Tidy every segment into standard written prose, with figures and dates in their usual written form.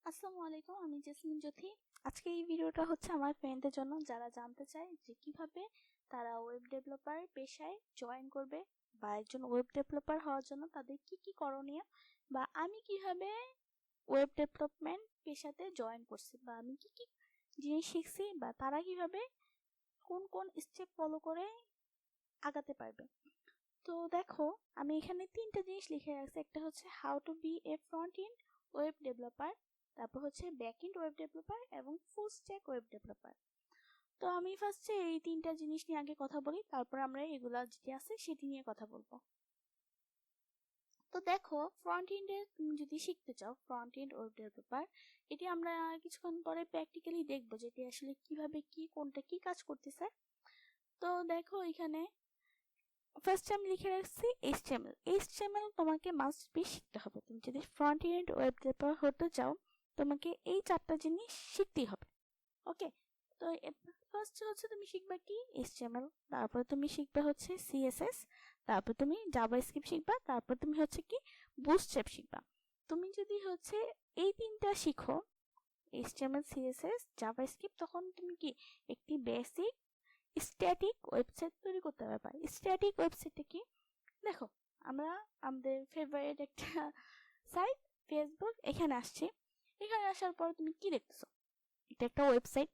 আসসালামু আলাইকুম, আমি জেসমিন জ্যোতি। আজকে এই ভিডিওটা হচ্ছে আমার ফ্রেন্ডদের জন্য যারা জানতে চায় যে কিভাবে তারা ওয়েব ডেভেলপার পেশায় জয়েন করবে বা একজন ওয়েব ডেভেলপার হওয়ার জন্য তাদের কি কি করণীয়, বা আমি কিভাবে ওয়েব ডেভেলপমেন্ট পেশাতে জয়েন করছি বা আমি কি কি জিনিস শিখছি বা তারা কিভাবে কোন কোন স্টেপ ফলো করে আগাতে পারবে। তো দেখো, আমি এখানে তিনটা জিনিস লিখে রাখছি। একটা হচ্ছে how to be a front end web developer, তারপর হচ্ছে ব্যাক এন্ড ওয়েব ডেভেলপার এবং ফুল স্ট্যাক ওয়েব ডেভেলপার। তো আমি ফার্স্টে এই তিনটা জিনিস নিয়ে আগে কথা বলি, তারপর আমরা এগুলা যেটি আছে সেটি নিয়ে কথা বলবো। তো দেখো, ফ্রন্ট এন্ডে তুমি যদি শিখতে চাও ফ্রন্ট এন্ড ওয়েব ডেভেলপার, এটি আমরা কিছুক্ষণ পরে প্র্যাকটিক্যালি দেখবো যে এটি আসলে কিভাবে কি কোনটা কি কাজ করতেছে। তো দেখো, এখানে ফার্স্ট আমি লিখে রাখছি এইচটিএমএল। এইচটিএমএল তোমাকে মাস্ট বি শিখতে হবে। তুমি যদি ফ্রন্ট এন্ড ওয়েব ডেভেলপার হতে চাও তোমাকে এই চারটা জিনিস শিখতেই হবে। ওকে, তো ফার্স্ট হচ্ছে তুমি শিখবা কি এইচটিএমএল, তারপর তুমি শিখবা হচ্ছে সিএসএস, তারপর তুমি জাভাস্ক্রিপ্ট শিখবা, তারপর তুমি হচ্ছে কি বুটস্ট্র্যাপ শিখবা। তুমি যদি হচ্ছে এই তিনটা শিখো, এইচটিএমএল, সিএসএস, জাভাস্ক্রিপ্ট, তখন তুমি কি একটি বেসিক স্ট্যাটিক ওয়েবসাইট তৈরি করতে পারবা। স্ট্যাটিক ওয়েবসাইটটা কি? দেখো, আমরা আমাদের ফেভারিট একটা সাইট ফেসবুক, এখানে আসছি। এখানে আসার পর তুমি কি দেখতেছো? এটা একটা ওয়েবসাইট।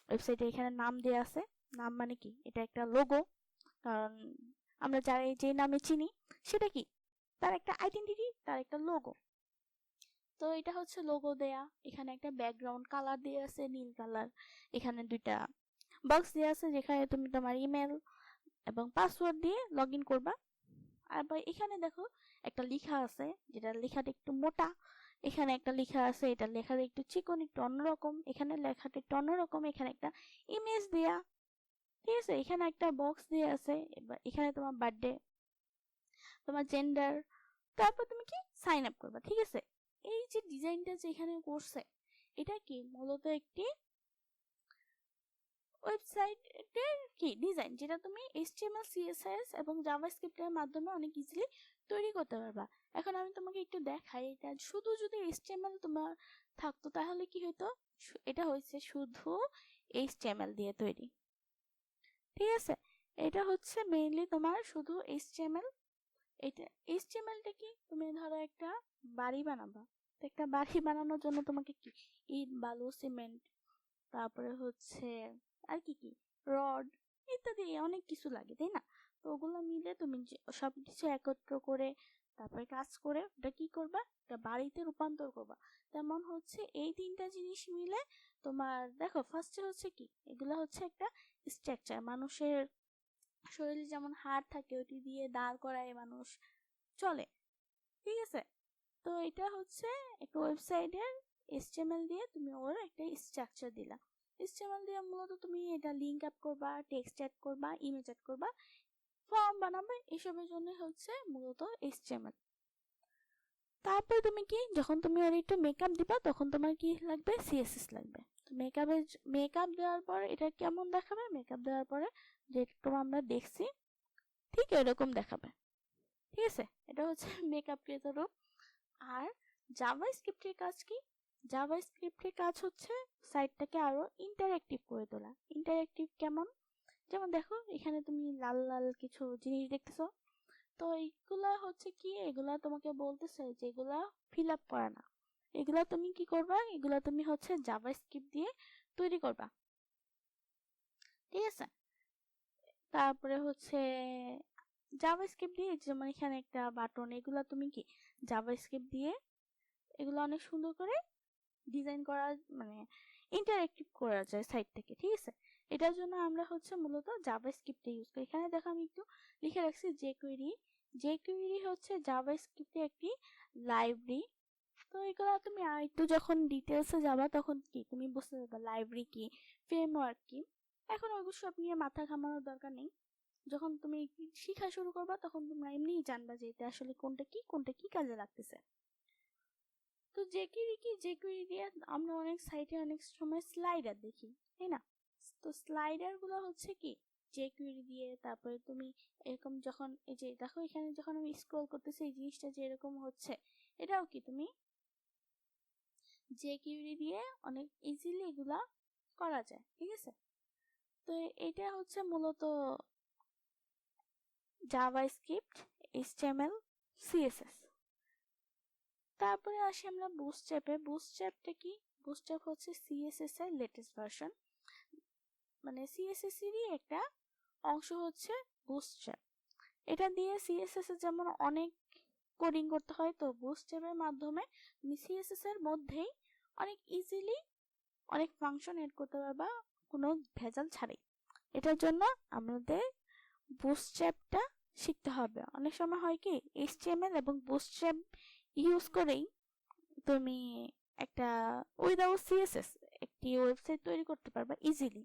ওয়েবসাইটে এখানে নাম দেয়া আছে। নাম মানে কি? এটা একটা লোগো। কারণ আমরা যারা যে নামে চিনি সেটা কি, তার একটা আইডেন্টিটি, তার একটা লোগো। তো এটা হচ্ছে লোগো দেয়া। এখানে একটা ব্যাকগ্রাউন্ড কালার দেয়া আছে নীল কালার। এখানে দুইটা বক্স দেয়া আছে যেখানে তুমি তোমার ইমেল এবং পাসওয়ার্ড দিয়ে লগ ইন করবা। আবার এখানে দেখো একটা লেখা আছে, যেটা লেখাটা একটু মোটা। এখানে একটা লেখা আছে, এটা লেখাটা একটু চিকন, একটু অন্যরকম। এখানে লেখাটা একটু অন্যরকম। এখানে একটা ইমেজ দেয়া, ঠিক আছে। এখানে একটা বক্স দিয়ে আছে। এবার এখানে তোমার বার্থডে, তোমার জেন্ডার, তারপর তুমি কি সাইন আপ করবা, ঠিক আছে। এই যে ডিজাইনটা যে এখানে করছে, এটা কি মূলত একটি ওয়েবসাইটের কি ডিজাইন, যেটা তুমি এইচটিএমএল, সিএসএস এবং জাভাস্ক্রিপ্টের মাধ্যমে অনেক ইজিলি তৈরি করতে পারবা। এখন আমি তোমাকে একটু দেখাই, এটা শুধু যদি এইচটিএমএল তোমার থাকতো তাহলে কি হতো? এটা হয়েছে শুধু এইচটিএমএল দিয়ে তৈরি, ঠিক আছে। এটা হচ্ছে মেইনলি তোমার শুধু এইচটিএমএল। এটা এইচটিএমএলটা কি, তুমি ধরো একটা বাড়ি বানাবা, তো একটা বাড়ি বানানোর জন্য তোমাকে কি ইট, বালু, সিমেন্ট, তারপরে হচ্ছে আর কি কি রড ইত্যাদি অনেক কিছু লাগে, তাই না? তো ওগুলো মিলে তুমি সবকিছু একত্র করে তারপরে কাজ করে ওটা কি করবা, একটা বাড়িতে রূপান্তর করবা। তেমন হচ্ছে এই তিনটা জিনিস মিলে তোমার দেখো, ফার্স্টে হচ্ছে কি, এগুলো হচ্ছে একটা স্ট্রাকচার। মানুষের শরীরে যেমন হাড় থাকে, ওটি দিয়ে দাঁড় করায় মানুষ চলে, ঠিক আছে। তো এটা হচ্ছে একটা ওয়েবসাইটের এইচটিএমএল দিয়ে তুমি ওর একটা স্ট্রাকচার দিলা। এইচটিএমএল দিয়ে মূলত তুমি এটা লিংক আপ করবা, টেক্সট অ্যাড করবা, ইমেজ অ্যাড করবা, ফর্ম বানাবে, এসবের জন্য হচ্ছে মূলত এইচটিএমএল। তারপর তুমি কি, যখন তুমি ওর একটু মেকআপ দিবা তখন তোমার কি লাগবে, সিএসএস লাগবে। তো মেকআপ দেওয়ার পর এটা কেমন দেখাবে? মেকআপ দেওয়ার পরে যেরকম আমরা দেখছি ঠিক এরকম দেখাবে, ঠিক আছে। এটা হচ্ছে মেকআপ ক্রিয়েটর রূপ। আর জাভাস্ক্রিপ্টের কাজ কি? জাভাস্ক্রিপ্টের কাজ হচ্ছে সাইটটাকে আরো ইন্টারঅ্যাক্টিভ করে তোলা। ইন্টারঅ্যাক্টিভ কেমন? যেমন দেখো, এখানে তুমি লাল লাল কিছু জিনিস দেখতেছো। তো এইগুলা হচ্ছে কি, এগুলা তোমাকে বলতেছে যে এগুলা ফিল আপ করা না। এগুলা তুমি কি করবা? এগুলা তুমি হচ্ছে জাভাস্ক্রিপ্ট দিয়ে তৈরি করবা, ঠিক আছে। তারপরে হচ্ছে জাভাস্ক্রিপ্ট দিয়ে, যেমন এখানে একটা বাটন, এগুলা তুমি কি জাভাস্ক্রিপ্ট দিয়ে এগুলো অনেক সুন্দর করে ডিজাইন করা, মানে ইন্টারঅ্যাক্টিভ করা যায় সাইট থেকে, ঠিক আছে। এটার জন্য আমরা হচ্ছে মূলত জাভাস্ক্রিপ্ট ইউজ করি। এখানে দেখো আমি একটু লিখে রাখছি জেকুয়েরি। জেকুয়েরি হচ্ছে জাভাস্ক্রিপ্টের একটি লাইব্রেরি। তো এগুলো তুমি আর একটু যখন ডিটেলসে যাবা তখন কি তুমি বুঝতে পারবা লাইব্রেরি কি, ফ্রেমওয়ার্ক কি। এখন ওইগুলো সব নিয়ে মাথা ঘামানোর দরকার নেই। যখন তুমি শিখা শুরু করবা তখন তোমরা এমনিই জানবা যে এটা আসলে কোনটা কি কোনটা কি কাজে লাগতেছে। তো জেকুইরি দিয়ে আমরা অনেক সাইটে অনেক সময় স্লাইডার দেখি, তাই না? তো স্লাইডার গুলো হচ্ছে কি জেকুইরি দিয়ে। তারপরে তুমি এরকম যখন এই যে দেখো, এখানে যখন আমি স্ক্রল করতেছি এই জিনিসটা যে এরকম হচ্ছে, এটাও কি তুমি jQuery দিয়ে অনেক ইজিলি এগুলা করা যায়, ঠিক আছে। তো এটা হচ্ছে মূলত জাভাস্ক্রিপ্ট, HTML, CSS। তারপরে আসি আমরা বুটস্ট্র্যাপে। বুটস্ট্র্যাপটা কি? বুটস্ট্র্যাপ হচ্ছে CSS এর লেটেস্ট ভার্সন, মানে CSS এরই একটা অংশ হচ্ছে বুটস্ট্র্যাপ। এটা দিয়ে CSS এর যেমন অনেক কোডিং করতে হয়, তো বুটস্ট্র্যাপের মাধ্যমে তুমি CSS এর মধ্যেই অনেক ইজিলি অনেক ফাংশন এড করতে পারবা কোনো ভেজাল ছাড়াই। এটার জন্য আমাদের বুটস্ট্র্যাপটা শিখতে হবে। অনেক সময় হয় কি HTML এবং বুটস্ট্র্যাপ ইউজ করেই তুমি একটা উইদাউট CSS একটি ওয়েবসাইট তৈরি করতে পারবা ইজিলি,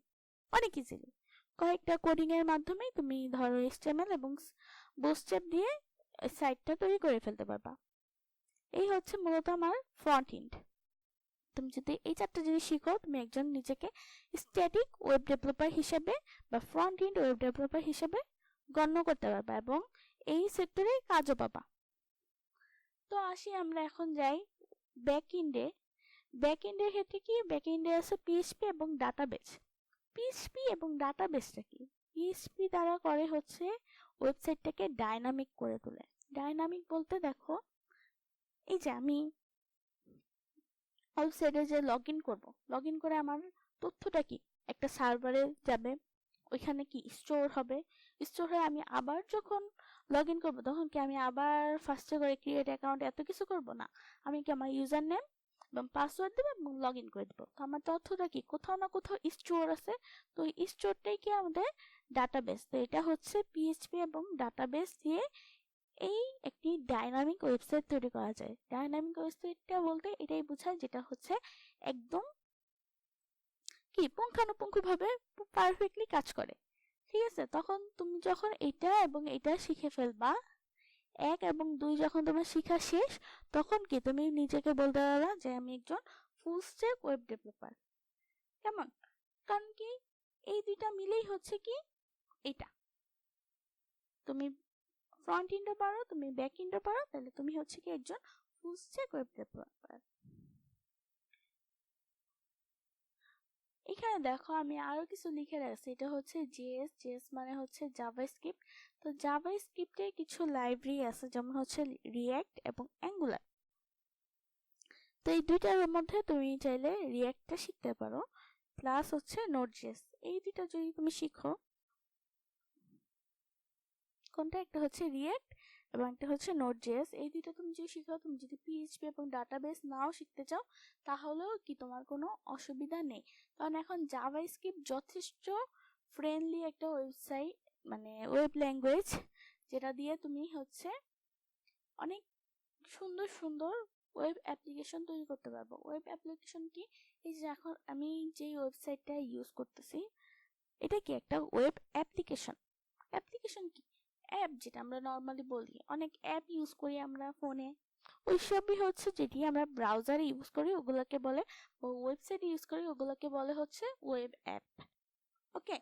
অনেক ইজিলি। কয়েকটা কোডিং এর মাধ্যমে তুমি ধরো HTML এবং বুটস্ট্র্যাপ দিয়ে সাইটটা তৈরি করে ফেলতে পারবা। এই হচ্ছে মূলত আমার ফ্রন্ট এন্ড। তুমি যদি এই চারটা জিনিস শিখো, তুমি একজন নিজেকে স্ট্যাটিক ওয়েব ডেভেলপার হিসেবে বা ফ্রন্ট এন্ড ওয়েব ডেভেলপার হিসেবে গণ্য করতে পারবা এবং এই সেক্টরে কাজও পাবা। তো আসি আমরা এখন যাই ব্যাক এন্ডে। ব্যাক এন্ডের ক্ষেত্রে কি? ব্যাক এন্ডে আছে PHP এবং ডাটাবেস। PHP এবং ডাটাবেসটা কি? PHP দ্বারা করে হচ্ছে ওয়েবসাইটটাকে ডাইনামিক করে তোলে। ডাইনামিক বলতে দেখো, এই যে আমি ওয়েবসাইটে যে লগ ইন করবো, লগ ইন করে আমার তথ্যটা কি একটা সার্ভারে যাবে, ওইখানে কি স্টোর হবে, স্টোর হয়ে আমি আবার যখন লগ ইন করবো তখন কি আমি আবার ফার্স্টে করে ক্রিয়েট অ্যাকাউন্ট এত কিছু করবো না। আমি কি আমার ইউজার নেম এবং পাসওয়ার্ড দেবো এবং লগ ইন করে দেবো। তো আমার তথ্যটা কি কোথাও না কোথাও স্টোর আছে, তো এই স্টোরটাই কি আমাদের ডাটাবেস। তো এটা হচ্ছে PHP এবং ডাটাবেস দিয়ে এই একটি ডাইনামিক ওয়েবসাইট তৈরি করা যায়। ডাইনামিক ওয়েবসাইটটা বলতে এটাই বোঝায় যেটা হচ্ছে একদম কি পুঙ্খানুপুঙ্খভাবে পারফেক্টলি কাজ করে, ঠিক আছে। তখন তুমি যখন এটা এবং এটা শিখে ফেলবা, 1 এবং 2 যখন তোমার শিখা শেষ, তখন কি তুমি নিজেকে বলতে পারবা যে আমি একজন ফুল স্ট্যাক ওয়েব ডেভেলপার। কেমন? কারণ কি এই দুইটা মিলেই হচ্ছে কি এটা, তুমি ফ্রন্ট এন্ডও পারো, তুমি ব্যাক এন্ডও পারো, তাহলে তুমি হচ্ছে কি একজন ফুল স্ট্যাক ওয়েব ডেভেলপার। এখানে দেখো আমি আরো কিছু লিখে রাখছি, এটা হচ্ছে জেএস। জেএস মানে হচ্ছে জাভাস্ক্রিপ্ট। তো জাভাস্ক্রিপ্টের কিছু লাইব্রেরি আছে, যেমন হচ্ছে রিঅ্যাক্ট এবং অ্যাঙ্গুলার। তো এই দুইটার মধ্যে তুমি চাইলে রিঅ্যাক্টটা শিখতে পারো, প্লাস হচ্ছে নোড.জেএস। এই দুইটা যদি তুমি শিখো, কোনটা একটা হচ্ছে রিঅ্যাক্ট এবং একটা হচ্ছে নোড.জেএস, এই দুইটা তুমি যদি শিখো, তুমি যদি PHP এবং ডাটাবেস নাও শিখতে চাও তাহলেও কি তোমার কোনো অসুবিধা নেই। কারণ এখন জাভাস্ক্রিপ্ট যথেষ্ট ফ্রেন্ডলি একটা ওয়েবসাইট, মানে ওয়েব ল্যাঙ্গুয়েজ, যেটা দিয়ে তুমি হচ্ছে অনেক সুন্দর সুন্দর ওয়েব অ্যাপ্লিকেশন তৈরি করতে পারবো। ওয়েব অ্যাপ্লিকেশন কি? এই যে এখন আমি যেই ওয়েবসাইটটা ইউজ করতেছি, এটা কি একটা ওয়েব অ্যাপ্লিকেশন। অ্যাপ্লিকেশন কি? অ্যাপ, যেটা আমরা নর্মালি বলি, অনেক অ্যাপ ইউজ করি আমরা ফোনে, ওইসবই হচ্ছে যেটি আমরা ব্রাউজারে ইউজ করি ওগুলোকে বলে, বা ওয়েবসাইট ইউজ করি ওগুলোকে বলে হচ্ছে ওয়েব অ্যাপ। ওকে,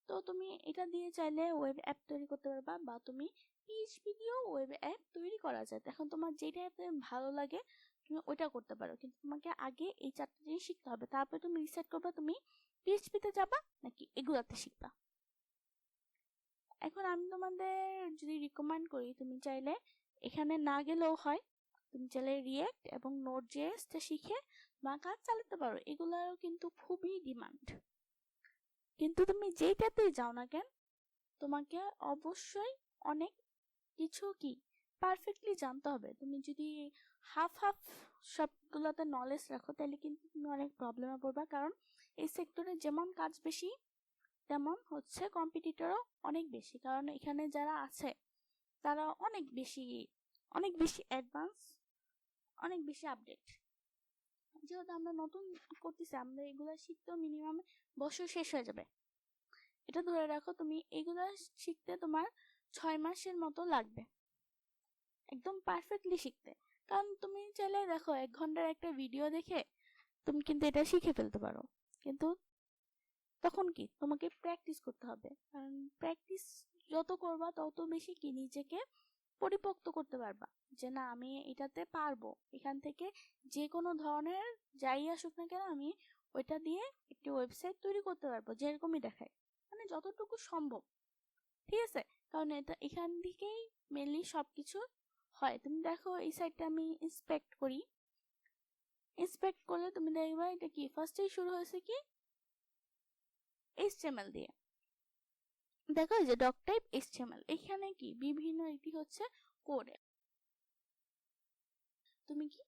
তো তুমি এটা দিয়ে চাইলে ওয়েব অ্যাপ তৈরি করতে পারবা, বা তুমি PHP দিয়েও ওয়েব অ্যাপ তৈরি করা যায়। এখন তোমার যেটা ভালো লাগে তুমি ওইটা করতে পারো, কিন্তু তোমাকে আগে এই চারটা জিনিস শিখতে হবে, তারপরে তুমি ডিসাইড করবা তুমি PHP তে যাবা নাকি এগুলাতে শিখবা। এখন আমি তোমাদের যদি রিকমেন্ড করি, তুমি চাইলে এখানে না গেলেও হয়, তুমি চাইলে রিঅ্যাক্ট এবং নোড.জেএস শিখে তোমার কাজ চালাতে পারো, এগুলারও কিন্তু খুবই ডিমান্ড। কিন্তু তুমি যেইটাতেই যাও না কেন, তোমাকে অবশ্যই অনেক কিছু কি পারফেক্টলি জানতে হবে। তুমি যদি হাফ হাফ সবগুলোতে নলেজ রাখো তাহলে কিন্তু তুমি অনেক প্রবলেমে পড়বা, কারণ এই সেক্টরে যেমন কাজ বেশি তেমন হচ্ছে কম্পিটিটরও অনেক বেশি, কারণ এখানে যারা আছে তারা অনেক বেশি অ্যাডভান্স, অনেক বেশি আপডেট। যেহেতু আমরা নতুন করতেছি, আমরা এগুলো শিখতেও মিনিমাম বছর শেষ হয়ে যাবে। এটা ধরে রাখো তুমি এগুলো শিখতে তোমার 6 মাসের মতো লাগবে একদম পারফেক্টলি শিখতে। কারণ তুমি চাইলে দেখো 1 ঘন্টার একটা ভিডিও দেখে তুমি কিন্তু এটা শিখে ফেলতে পারো, কিন্তু তখন কি তোমাকে প্র্যাকটিস করতে হবে, কারণ প্র্যাকটিস যত করবা তত বেশি কি নিজেকে পরিপক্ত করতে পারবা যে না আমি এটাতে পারবো, এখান থেকে যে কোনো ধরনের যাই আসুক না কেন আমি ওইটা দিয়ে একটি ওয়েবসাইট তৈরি করতে পারবো যেরকমই দেখায়, মানে যতটুকু সম্ভব। ঠিক আছে, কারণ এটা এখান থেকেই মেনলি সবকিছু হয়। তুমি দেখো এই সাইটটা আমি ইন্সপেক্ট করি, ইন্সপেক্ট করলে তুমি দেখবা এটা কি ফার্স্টেই শুরু হয়েছে কি HTML দিয়ে। দেখো এই যে ডক টাইপ HTML, এখানে কি বিভিন্ন এটি হচ্ছে কোড। তুমি কি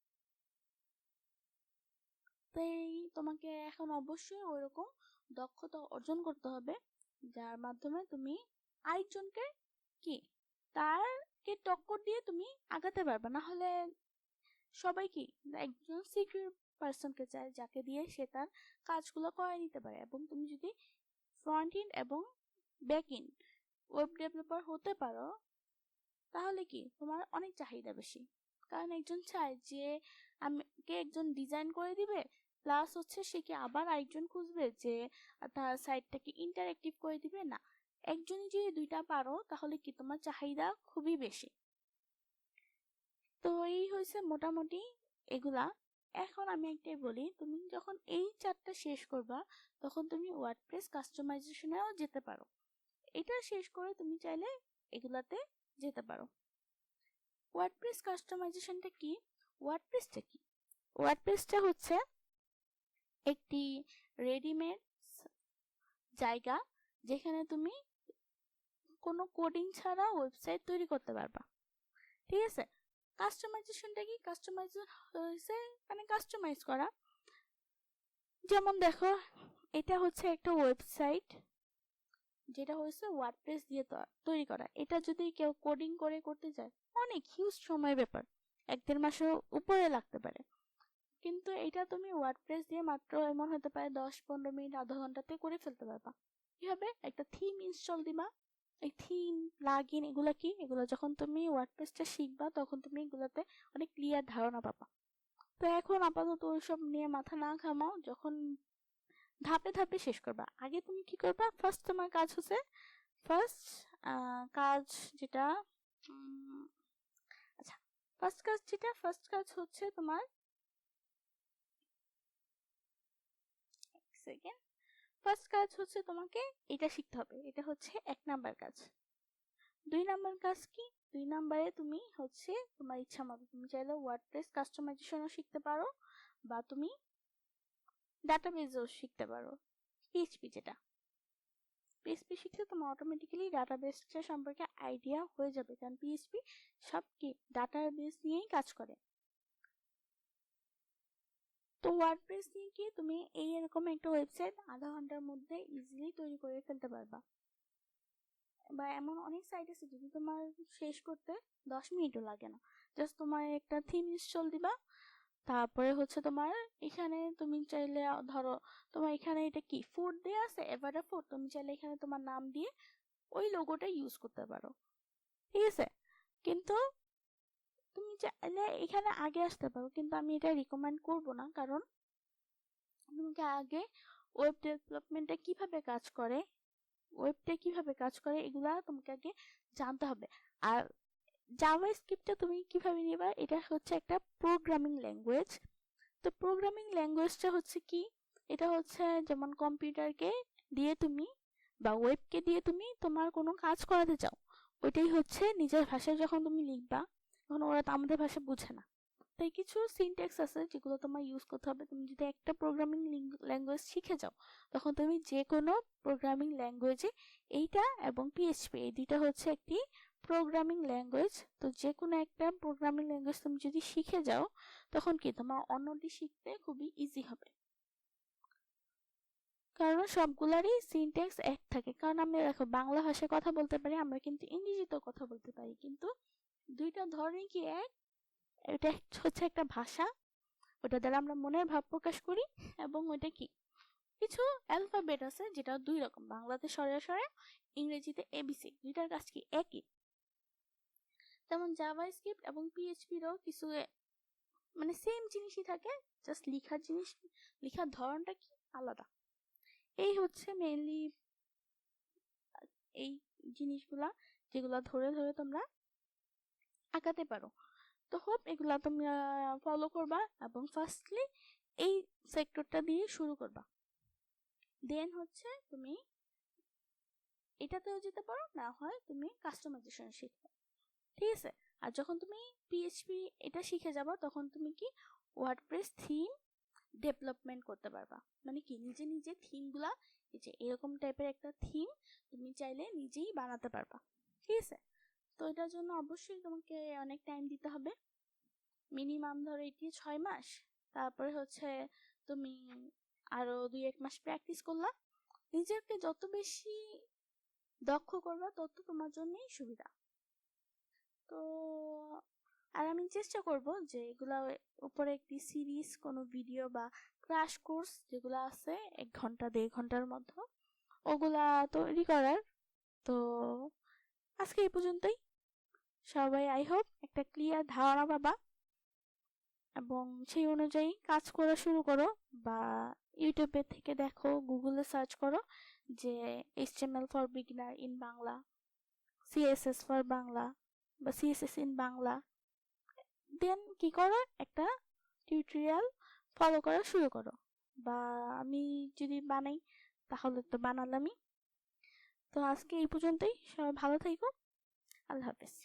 তাই তোমাকে এখন অবশ্যই ওইরকম দক্ষতা অর্জন করতে হবে যার মাধ্যমে তুমি আরেকজনকে কি তারকে টক্কর দিয়ে তুমি আগাতে পারবে। না হলে সবাই কি একজন সিকিউর পারসনকে চায় যাকে দিয়ে সে তার কাজগুলো করে নিতে পারে। এবং তুমি যদি ফ্রন্ট এন্ড এবং ব্যাক এন্ড ওয়েব ডেভেলপার হতে পারো তাহলে কি তোমার অনেক চাহিদা বেশি। কারণ একজন চায় যে আমাকে একজন ডিজাইন করে দিবে, প্লাস হচ্ছে সে কি আবার আরেকজন খুঁজবে যে তার সাইটটাকে ইন্টারেক্টিভ করে দিবে। না, একজনই যদি দুইটা পারো তাহলে কি তোমার চাহিদা খুবই বেশি। তো এই হয়েছে মোটামুটি এগুলা। এখন আমি একটাই বলি, তুমি যখন এই চারটা শেষ করবা তখন তুমি ওয়ার্ডপ্রেস কাস্টমাইজেশনেও যেতে পারো। এটা শেষ করে তুমি চাইলে এগুলাতে যেতে পারো। ওয়ার্ডপ্রেস কাস্টমাইজেশনটা কি? ওয়ার্ডপ্রেসটা কি? ওয়ার্ডপ্রেসটা হচ্ছে একটি রেডিমেড জায়গা যেখানে তুমি কোনো কোডিং ছাড়া ওয়েবসাইট তৈরি করতে পারবা। ঠিক আছে, কাস্টমাইজেশনটা কি? কাস্টমাইজেশন হচ্ছে মানে কাস্টমাইজ করা। যেমন দেখো এটা হচ্ছে একটা ওয়েবসাইট যেটা হচ্ছে ওয়ার্ডপ্রেস দিয়ে তৈরি করা। এটা যদি কেউ কোডিং করে করতে চায় অনেক হিউজ সময় ব্যাপার, 1-1.5 মাসের উপরে লাগতে পারে। কিন্তু এটা তুমি ওয়ার্ডপ্রেস দিয়ে মাত্র এমন হতে পারে 10-15 মিনিট, আধা ঘন্টাতে করে ফেলতে পারবা। কিভাবে? একটা থিম ইনস্টল দিবা, এই থিম প্লাগইন এগুলা কি, এগুলো যখন তুমি ওয়ার্ডপ্রেসটা শিখবা তখন তুমি এগুলাতে অনেক ক্লিয়ার ধারণা পাবা। তো এখন আপাতত ওইসব নিয়ে মাথা না ঘামাও, যখন ধাপে ধাপে শেষ করবা। আগে তুমি কি করবা? ফার্স্ট তোমার কাজ হচ্ছে ফার্স্ট কাজ যেটা আচ্ছা ফার্স্ট কাজ হচ্ছে তোমার সেকেন্ড ফার্স্ট কাজ হচ্ছে তোমাকে এটা শিখতে হবে। এটা হচ্ছে 1 নাম্বার কাজ। 2 নাম্বার কাজ কি? 2 নাম্বারে তুমি হচ্ছে তোমার ইচ্ছা মতো তুমি চাইলে ওয়ার্ডপ্রেস কাস্টমাইজেশনও শিখতে পারো বা তুমি ডাটাবেজও শিখতে পারো। পিএইচপি যেটা পিএইচপি শিখলে তোমার অটোমেটিক্যালি ডাটাবেসটা সম্পর্কে আইডিয়া হয়ে যাবে, কারণ পিএইচপি সব কি ডাটাবেস নিয়েই কাজ করে। তো ওয়ার্ডপ্রেস নিয়ে কি তুমি এই এরকম একটা ওয়েবসাইট আধা ঘন্টার মধ্যে ইজিলি তৈরি করে ফেলতে পারবা। বা এমন অনেক সাইট আছে যদি তোমার শেষ করতে 10 মিনিটও লাগে না। জাস্ট তোমার একটা থিম ইনস্টল দিবা, তারপরে হচ্ছে তোমার এখানে তুমি চাইলে ধরো তোমার এখানে এটা কি ফুড দেয়া আছে, এভারে ফুড, তুমি চাইলে এখানে তোমার নাম দিয়ে ওই লোগোটা ইউজ করতে পারো। ঠিক আছে, কিন্তু তুমি চাইলে এখানে আগে আসতে পারো, কিন্তু আমি এটা রিকমেন্ড করব না। কারণ তোমাকে আগে ওয়েব ডেভেলপমেন্টটা কিভাবে কাজ করে, ওয়েবটা কিভাবে কাজ করে এগুলা তোমাকে আগে জানতে হবে। আর জাভাস্ক্রিপ্টটা তুমি কিভাবে নিবা? এটা হচ্ছে একটা প্রোগ্রামিং ল্যাঙ্গুয়েজ। তো প্রোগ্রামিং ল্যাঙ্গুয়েজটা হচ্ছে কি, এটা হচ্ছে যেমন কম্পিউটারকে দিয়ে তুমি বা ওয়েবকে দিয়ে তুমি তোমার কোনো কাজ করাতে চাও, ওইটাই হচ্ছে নিজের ভাষায় যখন তুমি লিখবা তখন ওরা তো আমাদের ভাষা বুঝে না। তাই কিছু সিনট্যাক্স আছে যেগুলো তোমার ইউজ করতে হবে। তুমি যদি একটা প্রোগ্রামিং ল্যাঙ্গুয়েজ শিখে যাও তখন তুমি যে কোনো প্রোগ্রামিং ল্যাঙ্গুয়েজে এইটা এবং পিএইচপি এই দুইটা হচ্ছে একটি প্রোগ্রামিং ল্যাঙ্গুয়েজ। তো যে কোনো একটা প্রোগ্রামিং ল্যাঙ্গুয়েজ তুমি যদি শিখে যাও তখন কি তোমার অন্যটি শিখতে খুবই ইজি হবে, কারণ সবগুলারই সিনট্যাক্স এক থাকে। কারণ আমরা দেখো বাংলা ভাষায় কথা বলতে পারি, আমরা কিন্তু ইংরেজিতেও কথা বলতে পারি, কিন্তু দুইটা ধরনই কি এক। এটা হচ্ছে একটা ভাষা, ওটা দ্বারা আমরা মনের ভাব প্রকাশ করি। এবং ওইটা কি কিছু অ্যালফাবেট আছে যেটা 2 রকম, বাংলাতে সরাসরি, ইংরেজিতে এবিসি, দুইটার কাজ কি একই। তেমন জাভাস্ক্রিপ্ট এবং পিএইচপিরও কিছু মানে সেম জিনিসই থাকে, জাস্ট লেখার ধরনটা কি আলাদা। এই হচ্ছে মেইনলি এই জিনিসগুলা যেগুলো ধরে ধরে তোমরা আঁকাতে পারো। তো হোপ এগুলা তুমি ফলো করবা এবং ফার্স্টলি এই সেক্টরটা দিয়ে শুরু করবা। দেন হচ্ছে তুমি এটাতেও যেতে পারো, না হয় তুমি কাস্টমাইজেশন শিখবে, ঠিক আছে। আর যখন তুমি পিএইচপি এটা শিখে যাবা তখন তুমি কি ওয়ার্ডপ্রেস থিম ডেভেলপমেন্ট করতে পারবা। মানে কি নিজে নিজে থিমগুলা, এই যে এরকম টাইপের একটা থিম তুমি চাইলে নিজেই বানাতে পারবা, ঠিক আছে। তো এটার জন্য অবশ্যই তোমাকে অনেক টাইম দিতে হবে, মিনিমাম ধরো এটি 6 মাস। তারপরে হচ্ছে তুমি আরো 2-1 মাস প্র্যাকটিস করলা। নিজেকে যত বেশি দক্ষ করবা তত তোমার জন্যই সুবিধা। তো আর আমি চেষ্টা করব যে এগুলা উপরে একটি সিরিজ কোনো ভিডিও বা ক্র্যাশ কোর্স যেগুলো আছে 1-1.5 ঘন্টার মধ্যে ওগুলা তৈরি করার। তো আজকে এই পর্যন্তই। সবাই আই হোপ একটা ক্লিয়ার ধারণা পাবা এবং সেই অনুযায়ী কাজ করা শুরু করো, বা ইউটিউবে থেকে দেখো, গুগলে সার্চ করো যে HTML for beginner in Bangla, CSS for Bangla বা CSS ইন বাংলা। দেন কি করো, একটা টিউটোরিয়াল ফলো করা শুরু করো, বা আমি যদি বানাই তাহলে তো বানালামই। তো আজকে এই পর্যন্তই, সবাই ভালো থাকো, আল্লাহ হাফেজ।